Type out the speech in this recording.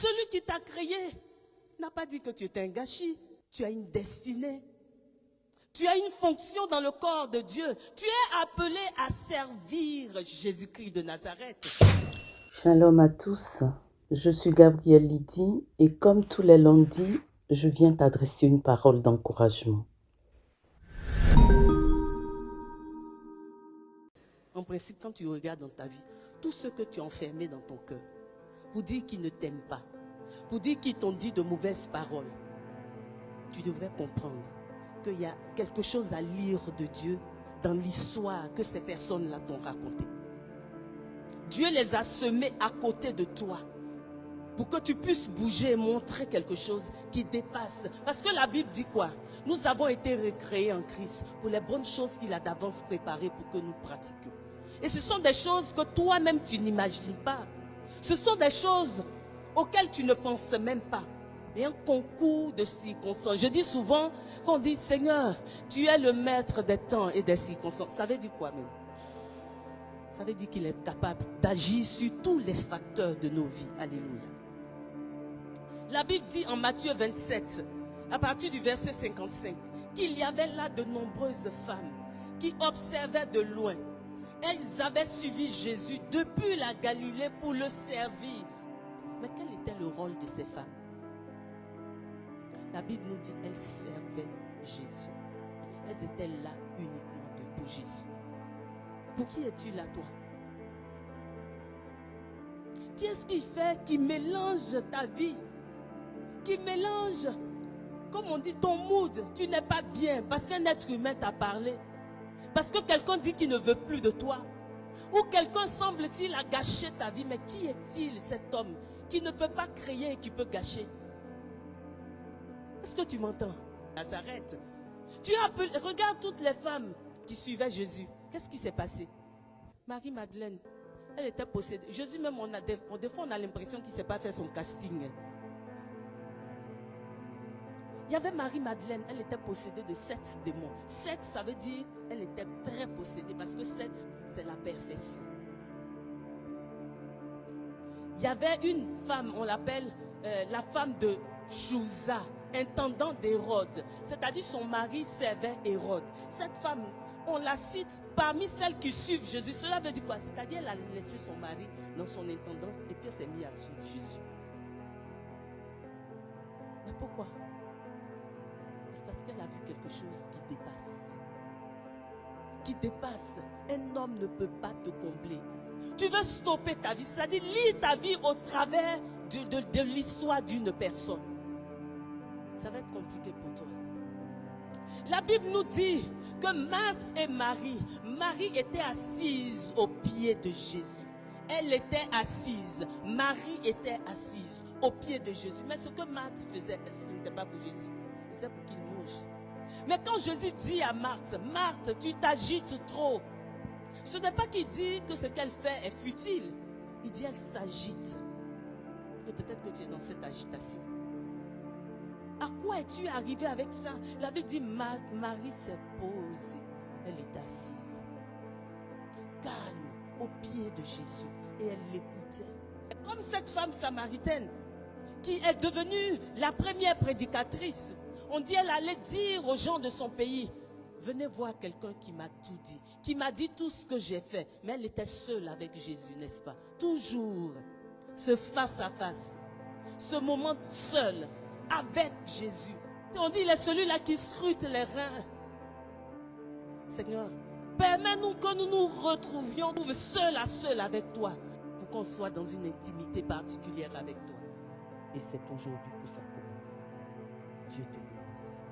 Celui qui t'a créé n'a pas dit que tu étais un gâchis. Tu as une destinée. Tu as une fonction dans le corps de Dieu. Tu es appelé à servir Jésus-Christ de Nazareth. Shalom à tous, je suis Gabrielle Lydie et comme tous les lundis, je viens t'adresser une parole d'encouragement. En principe, quand tu regardes dans ta vie, tout ce que tu as enfermé dans ton cœur, pour dire qu'ils ne t'aiment pas, pour dire qu'ils t'ont dit de mauvaises paroles, tu devrais comprendre qu'il y a quelque chose à lire de Dieu dans l'histoire que ces personnes-là t'ont racontée. Dieu les a semés à côté de toi pour que tu puisses bouger et montrer quelque chose qui dépasse. Parce que la Bible dit quoi? Nous avons été recréés en Christ pour les bonnes choses qu'il a d'avance préparées pour que nous pratiquions. Et ce sont des choses que toi-même tu n'imagines pas. Ce sont des choses auxquelles tu ne penses même pas. Et un concours de circonstances. Je dis souvent qu'on dit, Seigneur, tu es le maître des temps et des circonstances. Ça veut dire quoi même? Ça veut dire qu'il est capable d'agir sur tous les facteurs de nos vies. Alléluia. La Bible dit en Matthieu 27, à partir du verset 55, qu'il y avait là de nombreuses femmes qui observaient de loin. Elles avaient suivi Jésus depuis la Galilée pour le servir. Mais quel était le rôle de ces femmes? La Bible nous dit qu'elles servaient Jésus. Elles étaient là uniquement pour Jésus. Pour qui es-tu là, toi? Qu'est-ce qui fait, qui mélange ta vie? Qui mélange, comme on dit, ton mood? Tu n'es pas bien parce qu'un être humain t'a parlé. Parce que quelqu'un dit qu'il ne veut plus de toi. Ou quelqu'un semble-t-il a gâché ta vie. Mais qui est-il cet homme qui ne peut pas créer et qui peut gâcher? Est-ce que tu m'entends? Nazareth. Regarde toutes les femmes qui suivaient Jésus. Qu'est-ce qui s'est passé? Marie-Madeleine, elle était possédée. Jésus même, des fois on a l'impression qu'il ne s'est pas fait son casting. Il y avait Marie-Madeleine, elle était possédée de 7 démons. 7, ça veut dire elle était très possédée parce que 7, c'est la perfection. Il y avait une femme, on l'appelle la femme de Chouza, intendant d'Hérode. C'est-à-dire son mari servait Hérode. Cette femme, on la cite parmi celles qui suivent Jésus. Cela veut dire quoi? C'est-à-dire elle a laissé son mari dans son intendance et puis elle s'est mise à suivre Jésus. Mais pourquoi? C'est parce qu'elle a vu quelque chose qui dépasse. Qui dépasse. Un homme ne peut pas te combler. Tu veux stopper ta vie, c'est-à-dire lire ta vie au travers de l'histoire d'une personne. Ça va être compliqué pour toi. La Bible nous dit que Marthe et Marie était assise aux pieds de Jésus. Elle était assise. Marie était assise aux pieds de Jésus. Mais ce que Marthe faisait, ce n'était pas pour Jésus. C'était pour qu'il mange. Mais quand Jésus dit à Marthe, Marthe, tu t'agites trop. Ce n'est pas qu'il dit que ce qu'elle fait est futile. Il dit, elle s'agite. Et peut-être que tu es dans cette agitation. À quoi es-tu arrivé avec ça? La Bible dit, Marie s'est posée. Elle est assise. Calme, aux pieds de Jésus. Et elle l'écoutait. Comme cette femme samaritaine, qui est devenue la première prédicatrice. On dit, elle allait dire aux gens de son pays, venez voir quelqu'un qui m'a tout dit, qui m'a dit tout ce que j'ai fait. Mais elle était seule avec Jésus, n'est-ce pas? Toujours ce face à face, ce moment seul avec Jésus. On dit, il est celui-là qui scrute les reins. Seigneur, permets-nous que nous nous retrouvions seul à seul avec toi, pour qu'on soit dans une intimité particulière avec toi. Et c'est aujourd'hui que ça commence. Dieu te bénisse.